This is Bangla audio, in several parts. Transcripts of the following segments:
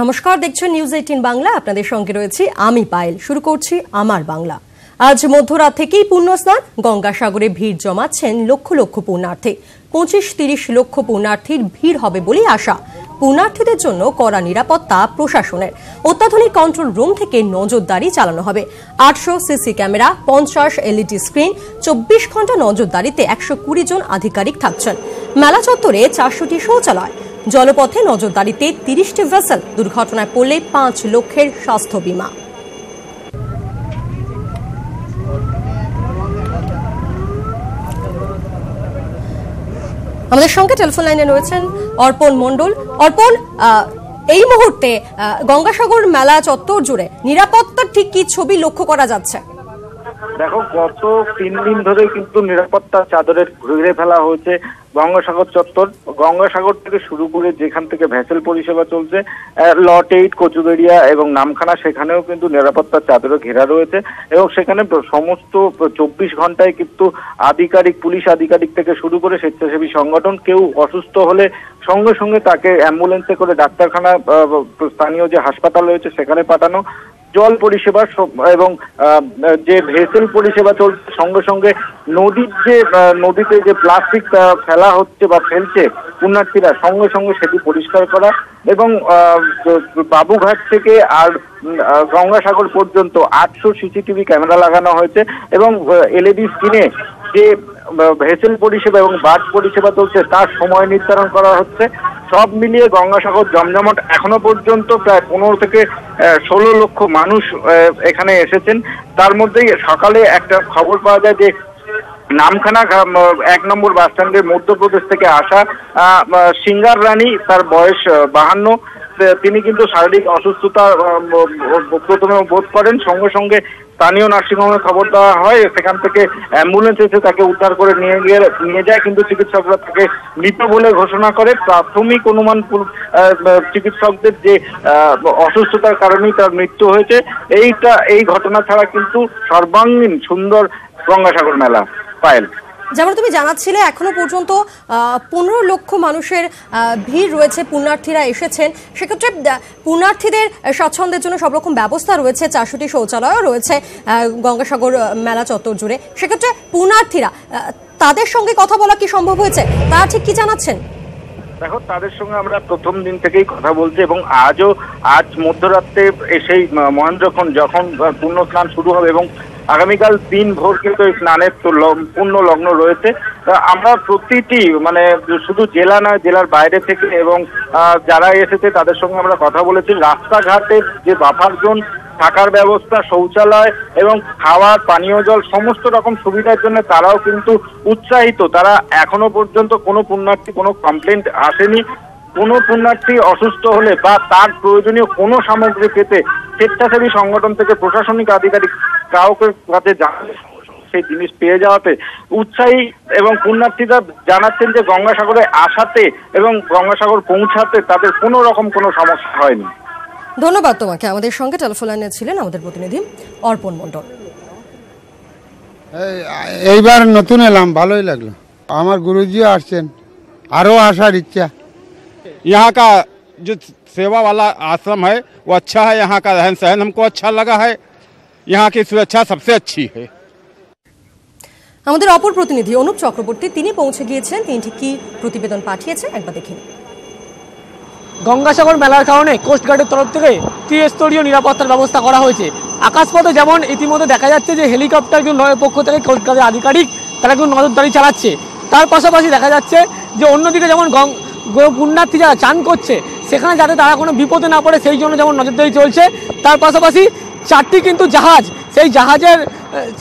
নমস্কার, দেখছেন নিউজ 18 বাংলা। আপনাদের সঙ্গে রয়েছি আমি পায়েল। শুরু করছি আমার বাংলা। আজ মধ্যরাত থেকেই পুণ্যস্নান। গঙ্গাসাগরে ভিড় জমাচ্ছেন লক্ষ লক্ষ পুণ্যার্থী। 25-30 লক্ষ পুণ্যার্থীর ভিড় হবে বলেই আশা। পুণ্যার্থীদের জন্য কড়া নিরাপত্তা প্রশাসনের। অত্যাধুনিক কন্ট্রোল রুম থেকে নজরদারি চালানো হবে। 800 সিসি ক্যামেরা, 50 এলইডি স্ক্রিন, 24 ঘন্টা নজরদারিতে 120 জন আধিকারিক থাকছেন। মেলা চত্বরে 400টি শৌচালয়। জলপথে নজরদারিতে 30টি ভেসেল। দুর্ঘটনায় পড়লে 5 লক্ষের স্বাস্থ্য বীমা। আমাদের সঙ্গে টেলিফোন লাইনে রয়েছেন অর্পণ মণ্ডল। অর্পণ, এই মুহূর্তে গঙ্গাসাগর মেলা চত্বর জুড়ে নিরাপত্তার ঠিক কি ছবি লক্ষ্য করা যাচ্ছে? দেখো, গত 3 দিন ধরে কিন্তু নিরাপত্তার চাদরে ঘিরে ফেলা হয়েছে গঙ্গাসাগর চত্বর। গঙ্গাসাগর থেকে শুরু করে যেখান থেকে ভেসেল পরিষেবা চলছে, লট 8, কচুবেড়িয়া এবং নামখানা, সেখানেও কিন্তু নিরাপত্তার চাদরে ঘেরা রয়েছে এবং সেখানে সমস্ত 24 ঘন্টায় কিন্তু আধিকারিক, পুলিশ আধিকারিক থেকে শুরু করে স্বেচ্ছাসেবী সংগঠন, কেউ অসুস্থ হলে সঙ্গে সঙ্গে তাকে অ্যাম্বুলেন্সে করে ডাক্তারখানা, স্থানীয় যে হাসপাতাল রয়েছে সেখানে পাঠানো। জল পরিষেবা এবং যে ভেসেল পরিষেবা চলছে, সঙ্গে সঙ্গে নদীতে যে প্লাস্টিক ফেলা হচ্ছে বা ফেলছে পুণ্যার্থীরা, সঙ্গে সঙ্গে সেটি পরিষ্কার করা এবং বাবুঘাট থেকে আর গঙ্গাসাগর পর্যন্ত 800 সিসিটিভি ক্যামেরা লাগানো হয়েছে এবং এলইডি স্ক্রিনে যে ভেসেল পরিষেবা এবং বাস পরিষেবা চলছে তার সময় নির্ধারণ করা হচ্ছে। সব মিলিয়ে গঙ্গাসাগর জমজমাট। এখনো পর্যন্ত প্রায় 15 থেকে 16 লক্ষ মানুষ এখানে এসেছেন। তার মধ্যেই সকালে একটা খবর পাওয়া যায় যে নামখানা 1 নম্বর বাস স্ট্যান্ডের মধ্যপ্রদেশ থেকে আসা সিঙ্গার রানী, তার বয়স 52, তিনি কিন্তু শারীরিক অসুস্থতা প্রথমে বোধ করেন। সঙ্গে সঙ্গে স্থানীয় নার্সিংহোমে খবর দেওয়া হয়, সেখান থেকে অ্যাম্বুলেন্স এসে তাকে উদ্ধার করে নিয়ে যায়, কিন্তু চিকিৎসকরা তাকে মৃত বলে ঘোষণা করে। প্রাথমিক অনুমান চিকিৎসকদের যে অসুস্থতার কারণেই তার মৃত্যু হয়েছে। এই ঘটনা ছাড়া কিন্তু সর্বাঙ্গীন সুন্দর গঙ্গাসাগর মেলা। পায়েল, যেমন তুমি জানাচ্ছিলে, এখনো পর্যন্ত 15 লক্ষ মানুষের ভিড় রয়েছে, পুণ্যার্থীরা এসেছেন। সেক্ষেত্রে পুণ্যার্থীদের স্বাচ্ছন্দ্যের জন্য সব রকম ব্যবস্থা রয়েছে। 400টি শৌচালয়ও রয়েছে গঙ্গাসাগর মেলা চত্বর জুড়ে। সেক্ষেত্রে পুণ্যার্থীরা, তাদের সঙ্গে কথা বলা কি সম্ভব হয়েছে? তারা ঠিক কি জানাচ্ছেন? দেখো, তাদের সঙ্গে আমরা প্রথম দিন থেকেই কথা বলছি এবং আজ মধ্যরাত্রে এসেই মহেন্দ্রক্ষণ যখন পূর্ণ স্নান শুরু হবে এবং আগামীকাল দিন ভোর কিন্তু এই স্নানের পূর্ণ লগ্ন রয়েছে। আমরা প্রতিটি শুধু জেলা নয়, জেলার বাইরে থেকে এবং যারা এসেছে তাদের সঙ্গে আমরা কথা বলেছি। রাস্তাঘাটের যে বাফার জোন, থাকার ব্যবস্থা, শৌচালয় এবং খাওয়ার পানীয় জল, সমস্ত রকম সুবিধার জন্য তারাও কিন্তু উৎসাহিত। তারা এখনো পর্যন্ত কোনো পুণ্যার্থী কোনো কমপ্লেন্ট আসেনি। কোনো পুণ্যার্থী অসুস্থ হলে বা তার প্রয়োজনীয় কোনো সামগ্রী পেতে স্বেচ্ছাসেবী সংগঠন থেকে প্রশাসনিক আধিকারিক কাউকে কাছে সেই জিনিস পেয়ে যাওয়াতে উৎসাহী এবং পুণ্যার্থীরা জানাচ্ছেন যে গঙ্গাসাগরে আসাতে এবং গঙ্গাসাগর পৌঁছাতে তাদের কোনো রকম কোনো সমস্যা হয়নি। ধন্যবাদ তোমাকে। আমাদের সঙ্গে টেলিফোন লাইনে ছিলেন আমাদের প্রতিনিধি অর্পণ মণ্ডল। এইবার নতুন এলাম, ভালোই লাগলো। আমার গুরুজিও আসছেন, আরও আসার ইচ্ছা। यहाँ का जो सेवा वाला आश्रम है वो अच्छा है, यहाँ का रहन सहन हमको अच्छा लगा है, यहाँ की सुरक्षा सबसे अच्छी है। আমাদের অপর প্রতিনিধি অনুপ চক্রবর্তী, তিনি পৌঁছে গিয়েছেন। তিনি ঠিক কি প্রতিবেদন পাঠিয়েছেন একবার দেখুন। গঙ্গাসাগর মেলার কারণে কোস্টগার্ডের তরফ থেকে ত্রিস্তরীয় নিরাপত্তার ব্যবস্থা করা হয়েছে। আকাশপথে যেমন ইতিমধ্যে দেখা যাচ্ছে যে হেলিকপ্টার পক্ষ থেকে কোস্টগার্ডের আধিকারিক তারা কিন্তু নজরদারি চালাচ্ছে, তার পাশাপাশি দেখা যাচ্ছে যে অন্যদিকে যেমন পুণ্যার্থী যারা চান করছে সেখানে যাতে তারা কোনো বিপদে না পড়ে সেই জন্য যেমন নজরদারি চলছে। তার পাশাপাশি 4টি কিন্তু জাহাজ, সেই জাহাজের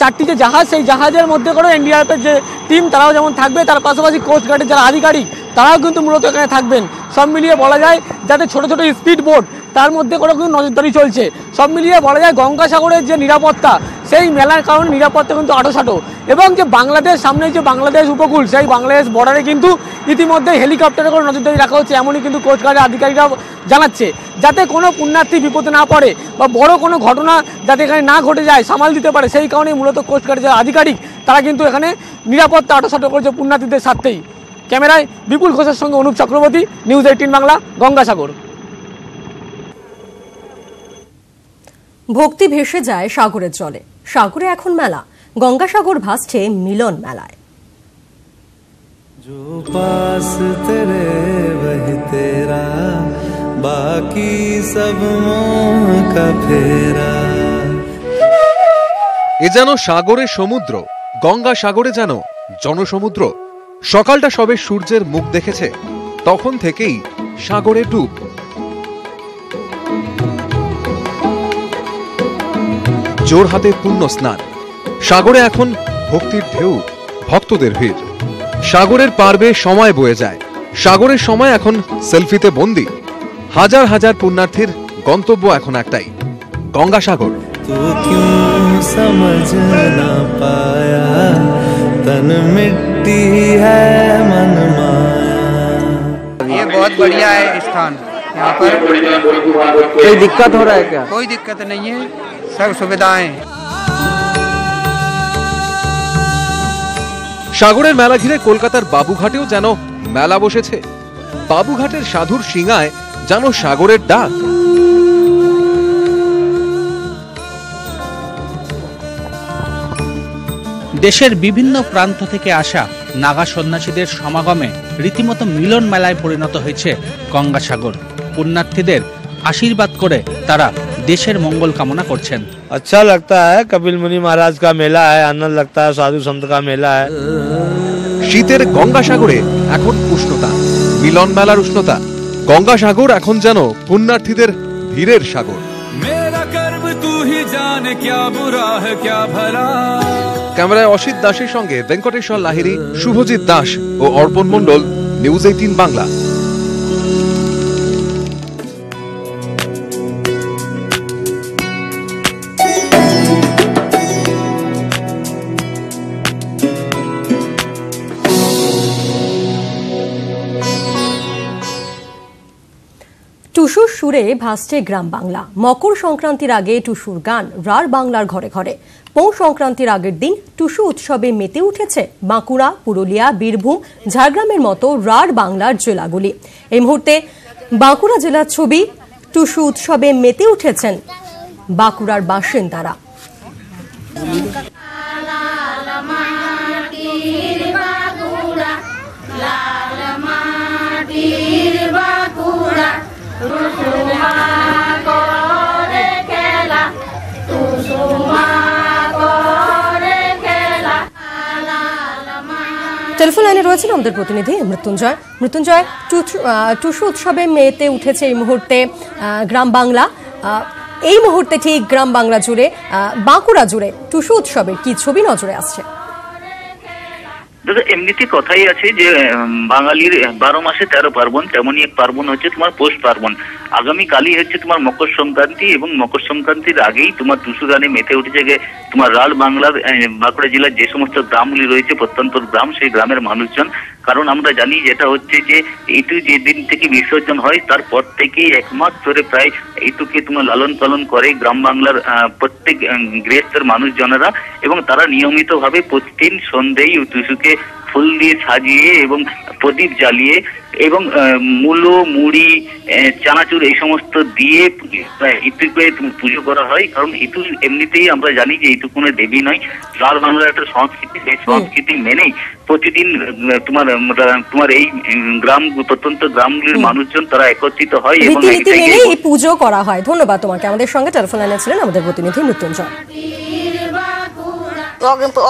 4টি যে জাহাজ, সেই জাহাজের মধ্যে করে এনডিআরএফের যে টিম তারাও যেমন থাকবে, তার পাশাপাশি কোস্টগার্ডের যারা আধিকারিক তারাও কিন্তু মূলত এখানে থাকবেন। সব মিলিয়ে বলা যায় যাতে ছোট ছোট স্পিড বোট তার মধ্যে করে কিন্তু নজরদারি চলছে। সব মিলিয়ে বলা যায় গঙ্গাসাগরের যে নিরাপত্তা, সেই মেলার কারণে নিরাপত্তা কিন্তু আঁটোসাঁটো। এবং যে বাংলাদেশ, সামনে যে বাংলাদেশ উপকূল, সেই বাংলাদেশ বর্ডারে কিন্তু ইতিমধ্যে হেলিকপ্টারে করে নজরদারি রাখা হচ্ছে, এমনই কিন্তু কোস্টগার্ডের আধিকারিকরা জানাচ্ছে, যাতে কোনো পুণ্যার্থী বিপদে না পড়ে বা বড় কোনো ঘটনা যাতে এখানে না ঘটে যায়, সামাল দিতে পারে। সেই কারণেই মূলত কোস্টগার্ডের যারা আধিকারিক তারা কিন্তু এখানে নিরাপত্তা আঁটোসাঁটো করেছে পুণ্যার্থীদের সাথেই। ক্যামেরায় বিপুল ঘোষের সঙ্গে অনুপ চক্রবর্তী, নিউজ 18 বাংলা, গঙ্গাসাগর। ভক্তি ভেসে যায় সাগরের জলে, সাগরে এখন মেলা, গঙ্গাসাগর ভাসছে মিলন মেলায়। जो पास तेरे वही तेरा, बाकी सब मोह का फेरा। এ যেন সাগরে সমুদ্র, গঙ্গা সাগরে যেন জনসমুদ্র। সকালটা সবে সূর্যের মুখ দেখেছে, তখন থেকেই সাগরে ডুব। জোর হাতে পুণ্য স্নান, সাগরে এখন ভক্তির ঢেউ, ভক্তদের ভিড়। সাগরের পার্বে সময় বয়ে যায়, সাগরের সময় এখন সেলফিতে বন্দী। হাজার হাজার পুণ্যার্থীর গন্তব্য এখন একটাই, গঙ্গাসাগর। तू क्यों समझ ना पाया, तन मिट्टी है मन माया। ये बहुत बढ़िया है स्थान, यहाँ पर कोई दिक्कत हो रहा है क्या? कोई दिक्कत नहीं है, सब सुविधाएं। সাগরের মেলা ঘিরে কলকাতার বাবুঘাটেও যেন মেলা বসেছে। বাবুঘাটের সাধুর শিঙায় যেন সাগরের ডাক। দেশের বিভিন্ন প্রান্ত থেকে আসা নাগা সন্ন্যাসীদের সমাগমে রীতিমতো মিলন মেলায় পরিণত হয়েছে গঙ্গাসাগর। পুণ্যার্থীদের আশীর্বাদ করে তারা দেশের মঙ্গল কামনা করছেন। अच्छा लगता है, कपिल मुनि महाराज का मेला है, आनंद लगता है, साधु संत का मेला है। শীতের গঙ্গাসাগরে এখন উষ্ণতা, মিলন মেলার উষ্ণতা। গঙ্গাসাগর এখন যেন পুণ্যার্থীদের ভিড়ের সাগর। मेरा कर्म तू ही जाने, क्या बुरा है क्या भला। ক্যামেরায় অসিত দাসের সঙ্গে ভেঙ্কটেশ্বর লাহিড়ী, শুভজিৎ দাস ও অর্পণ মণ্ডল, নিউজ 18 বাংলা। টুসুর সুরে ভাসছে গ্রাম বাংলা। মকর সংক্রান্তির আগে টুসুর গান রাঢ় বাংলার ঘরে ঘরে। পৌষ সংক্রান্তির আগের দিন টুসু উৎসবে মেতে উঠেছে বাঁকুড়া, পুরুলিয়া, বীরভূম, ঝাড়গ্রামের মতো রাঢ় বাংলার জেলাগুলি। এই মুহূর্তে বাঁকুড়া জেলার ছবি। টুসু উৎসবে মেতে উঠেছেন বাঁকুড়ার বাসিন্দারা। টেলিফোন লাইনে রয়েছেন আমাদের প্রতিনিধি মৃত্যুঞ্জয়। মৃত্যুঞ্জয়, টুসু উৎসবে মেতে উঠেছে এই মুহূর্তে গ্রাম বাংলা। এই মুহূর্তে ঠিক গ্রাম বাংলা জুড়ে, বাঁকুড়া জুড়ে টুসু উৎসবের কি ছবি নজরে আসছে? এমনিতে কথাই আছে যে বাঙালির 12 মাসে 13 পার্বণ, তেমনই এক পার্বণ হচ্ছে তোমার পৌষ পার্বণ। আগামী কালই হচ্ছে তোমার মকর সংক্রান্তি, এবং মকর সংক্রান্তির আগেই তোমার টুসু গানে মেতে উঠেছে তোমার রাঢ় বাংলার বাঁকুড়া জেলার যে সমস্ত গ্রামগুলি রয়েছে, প্রত্যন্ত গ্রাম, সেই গ্রামের মানুষজন। কারণ আমরা জানি যেটা হচ্ছে যে ইটু যেদিন থেকে বিসর্জন হয় তারপর থেকেই 1 মাস ধরে প্রায় ইটুকে তোমার লালন পালন করে গ্রাম বাংলার প্রত্যেক গৃহস্থের মানুষজনেরা, এবং তারা নিয়মিত ভাবে প্রতিদিন সন্ধ্যেই টুসুকে ফুল দিয়ে সাজিয়ে এবং প্রদীপ জ্বালিয়ে এবং মূলো, মুড়ি, চানাচুর এই সমস্ত দিয়ে ইটুকে পুজো করা হয়। কারণ ইটু এমনিতেই আমরা জানি যে ইটু কোনো দেবী নয়, রাঢ় বাংলার একটা সংস্কৃতি। সেই সংস্কৃতি মেনেই প্রতিদিন তোমার এই গ্রাম, প্রত্যন্ত গ্রামগুলির মানুষজন তারা একত্রিত হয় এবং এই পুজো করা হয়। ধন্যবাদ তোমাকে। আমাদের সঙ্গে টেলিফোন লাইনে ছিলেন আমাদের প্রতিনিধি মৃত্যুঞ্জয়।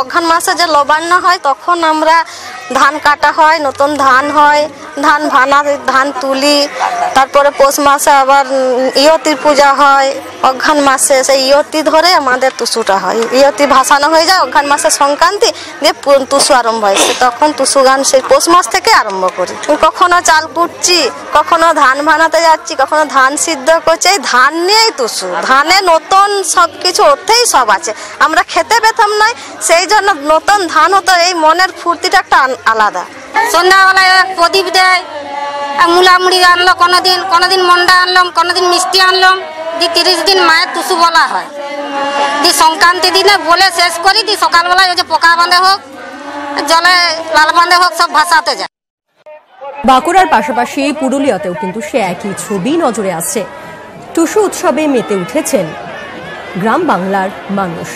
অঘ্রাণ মাসে যে লবান্ন হয় তখন আমরা ধান কাটা হয়, নতুন ধান হয়, ধান ভানা, ধান তুলি। তারপরে পৌষ মাসে আবার ইয়তির পূজা হয়। অঘ্রাণ মাসে সেই ইয়তি ধরে আমাদের টুসুটা হয়। ইয়তি ভাসানো হয়ে যায় অঘ্রাণ মাসে সংক্রান্তি দিয়ে টুসু আরম্ভ হয়েছে। তখন টুসু গান সেই পৌষ মাস থেকে আরম্ভ করি। কখনো চাল কুটছি, কখনো ধান ভানাতে যাচ্ছি, কখনো ধান সিদ্ধ করছি। এই ধান নিয়েই টুসু, ধানে নতুন সব কিছু ওতেই সব আছে। আমরা খেতে পেতাম নয়, সেই জন্য নতুন ধান হতো, এই মনের ফুর্তিটা একটা আলাদা। সন্ধ্যাবেলায় প্রদীপ দেয়, মুলা মুড়ি আনলো, কোনোদিন মন্ডা আনলাম, কোনোদিন মিষ্টি আনলাম। 30 দিন মায়ের টুসু বলা হয়। সংক্রান্তি দিনে বলে শেষ করি, সকালবেলায় ওই যে পোকা বাঁধে হোক, জলে লাল বাঁধে হোক, সব ভাসাতে যায়। বাঁকুড়ার পাশাপাশি পুরুলিয়াতেও কিন্তু সে একই ছবি নজরে আসছে। টুসু উৎসবে মেতে উঠেছেন গ্রাম বাংলার মানুষ।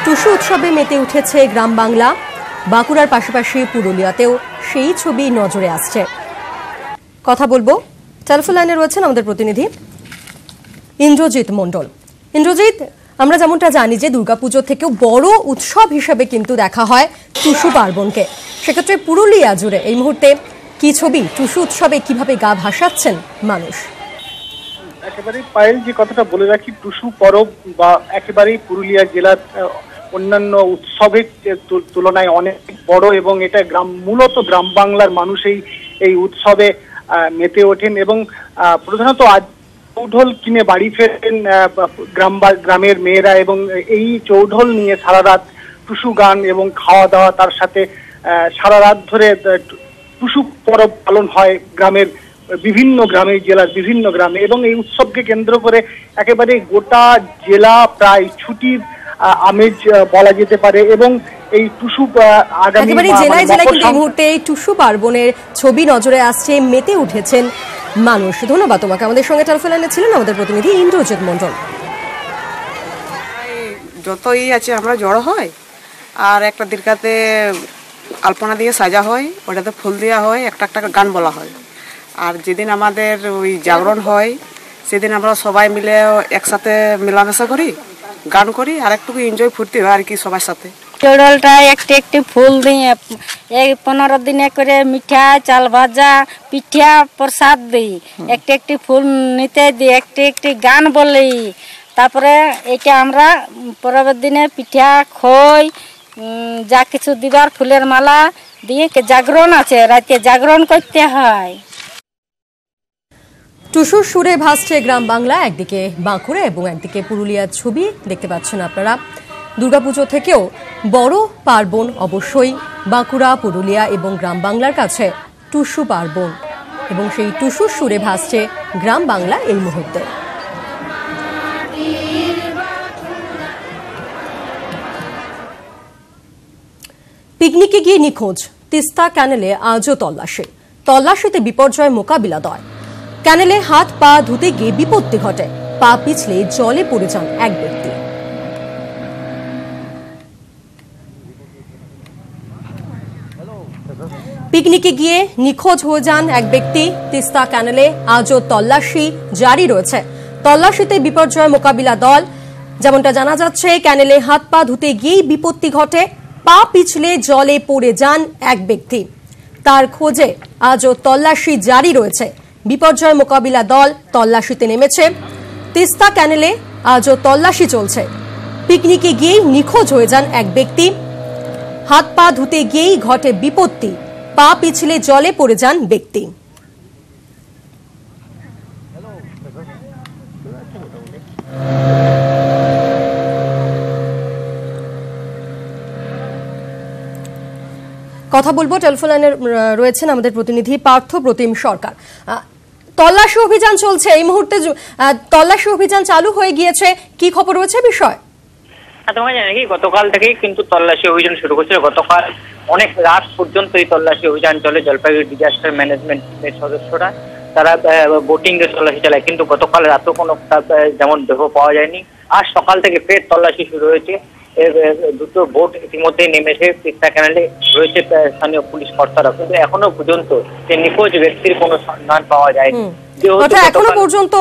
টুসু উৎসবে মেতে উঠেছে গ্রাম বাংলা। বাঁকুড়ার পাশাপাশি পুরুলিয়াতেও সেই ছবি নজরে আসছে। কথা বলবো, টেলিফোন লাইনে রয়েছেন আমাদের প্রতিনিধি ইন্দ্রজিৎ মণ্ডল। ইন্দ্রজিৎ, আমরা যেমনটা জানি যে দুর্গাপুজো থেকেও বড় উৎসব হিসেবে কিন্তু দেখা হয় টুসু পার্বণকে, সেক্ষেত্রে পুরুলিয়া জুড়ে এই মুহূর্তে কি ছবি, টুসু উৎসবে কিভাবে গা ভাসাচ্ছেন মানুষ? একেবারে পায়েল, যে কথাটা বলে রাখি, টুসু পরব বা একেবারেই পুরুলিয়া জেলার অন্যান্য উৎসবের তুলনায় অনেক বড় এবং এটা মূলত গ্রাম বাংলার মানুষ এই উৎসবে মেতে ওঠেন এবং প্রধানত আজ চৌঢল কিনে বাড়ি ফেরেন গ্রামের মেয়েরা এবং এই চৌঢল নিয়ে সারা রাত টুসু গান এবং খাওয়া দাওয়া, তার সাথে সারা রাত ধরে টুসু পরব পালন হয় গ্রামের বিভিন্ন গ্রামে, জেলার বিভিন্ন গ্রামে এবং এই উৎসবকে কেন্দ্র করে একেবারে গোটা জেলা প্রায় ছুটির আমেজ বলা যেতে পারে এবং এই টুসু আগামী জেলায় জেলায় কিন্তু এই মুহূর্তে এই টুসু পার্বণের ছবি নজরে আসছে, মেতে উঠেছেন মানুষ। ধন্যবাদ তোমাকে। আমাদের সঙ্গে টেলিফোন লাইনে ছিলেন আমাদের প্রতিনিধি ইন্দ্রজিৎ মণ্ডল। যতই আছে আমরা জড়ো হয় আর একটা দীর্ঘাতে আলপনা দিয়ে সাজা হয়, ওটাতে ফুল দেওয়া হয়, একটা একটা গান বলা হয়। আর যেদিন আমাদের ওই জাগরণ হয় সেদিন আমরা সবাই মিলে একসাথে মেলামেশা করি, গান করি আর একটু এনজয় ফুর্তি হয় আর কি সবার সাথে। চৌডলটা একটি একটি ফুল দিয়ে 15 দিনে করে মিঠা, চাল ভাজা, পিঠা, প্রসাদ দিই, একটি একটি ফুল নিতে দিই, একটি একটি গান বলি। তারপরে এটা আমরা পরের দিনে পিঠা, খই, যা কিছু দিবার ফুলের মালা দিয়ে জাগরণ আছে, রাতে জাগরণ করতে হয়। টুসুর সুরে ভাসছে গ্রাম বাংলা, একদিকে বাঁকুড়া এবং একদিকে পুরুলিয়ার ছবি দেখতে পাচ্ছেন আপনারা। দুর্গাপুজো থেকেও বড় পার্বণ অবশ্যই বাঁকুড়া, পুরুলিয়া এবং গ্রাম বাংলার কাছে টুসু পার্বণ এবং সেই টুসুর সুরে ভাসছে গ্রাম বাংলা এই মুহূর্তে। পিকনিকে গিয়ে নিখোঁজ, তিস্তা ক্যানেলে আজও তল্লাশিতে বিপর্যয় মোকাবিলা দল। ক্যানেলে হাত পা ধুতে গিয়ে বিপত্তি ঘটে, পা পিছলে জলে পড়ে যান এক ব্যক্তি। পিকনিকে গিয়ে নিখোঁজ হয়ে যান এক ব্যক্তি। তিস্তা ক্যানেলে আজও তল্লাশি জারি রয়েছে। তল্লাশিতে বিপর্যয় মোকাবিলা দল। যেমনটা জানা যাচ্ছে, ক্যানেলে হাত পা ধুতে গিয়েই বিপত্তি ঘটে, পা পিছলে জলে পড়ে যান এক ব্যক্তি। তার খোঁজে আজও তল্লাশি জারি রয়েছে। বিপর্যয় মোকাবিলা দল তল্লাশিতে নেমেছে। তিস্তা ক্যানেলে আজও তল্লাশি চলছে। পিকনিকে গিয়েই নিখোঁজ হয়ে যান এক ব্যক্তি। হাত পা ধুতে গিয়েই ঘটে বিপত্তি, পা পিছলে জলে পড়ে যান ব্যক্তি। কথা বলবো, টেলিফোন লাইনে রয়েছেন আমাদের প্রতিনিধি পার্থ প্রতিম সরকার। তল্লাশি অভিযান চলছে এই মুহূর্তে, তল্লাশি অভিযান চালু হয়ে গিয়েছে, কি খবর রয়েছে বিষয়? তোমাকে জানি কি, গতকাল থেকেই কিন্তু তল্লাশি অভিযান শুরু করছে। গতকাল অনেক রাত পর্যন্ত এই তল্লাশি অভিযান চলে। জলপাইগুড়ি ডিজাস্টার ম্যানেজমেন্টের সদস্যরা তারা বোটিং এর তল্লাশি চালায়, কিন্তু গতকাল রাতেও কোনো যেমন দেহ পাওয়া যায়নি। আজ সকাল থেকে ফের তল্লাশি শুরু হয়েছে। দুটো বোট ইতিমধ্যে নেমেছে। তিস্তা ক্যানেলে রয়েছে স্থানীয় পুলিশ কর্তারা, কিন্তু এখনো পর্যন্ত যে নিখোঁজ ব্যক্তির কোনো সন্ধান পাওয়া যায়নি। এখনো পর্যন্ত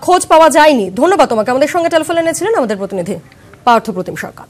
খোঁজ পাওয়া যায়নি। ধন্যবাদ তোমাকে। আমাদের সঙ্গে টেলিফোন লাইনে ছিলেন আমাদের প্রতিনিধি পার্থ প্রতিম সরকার।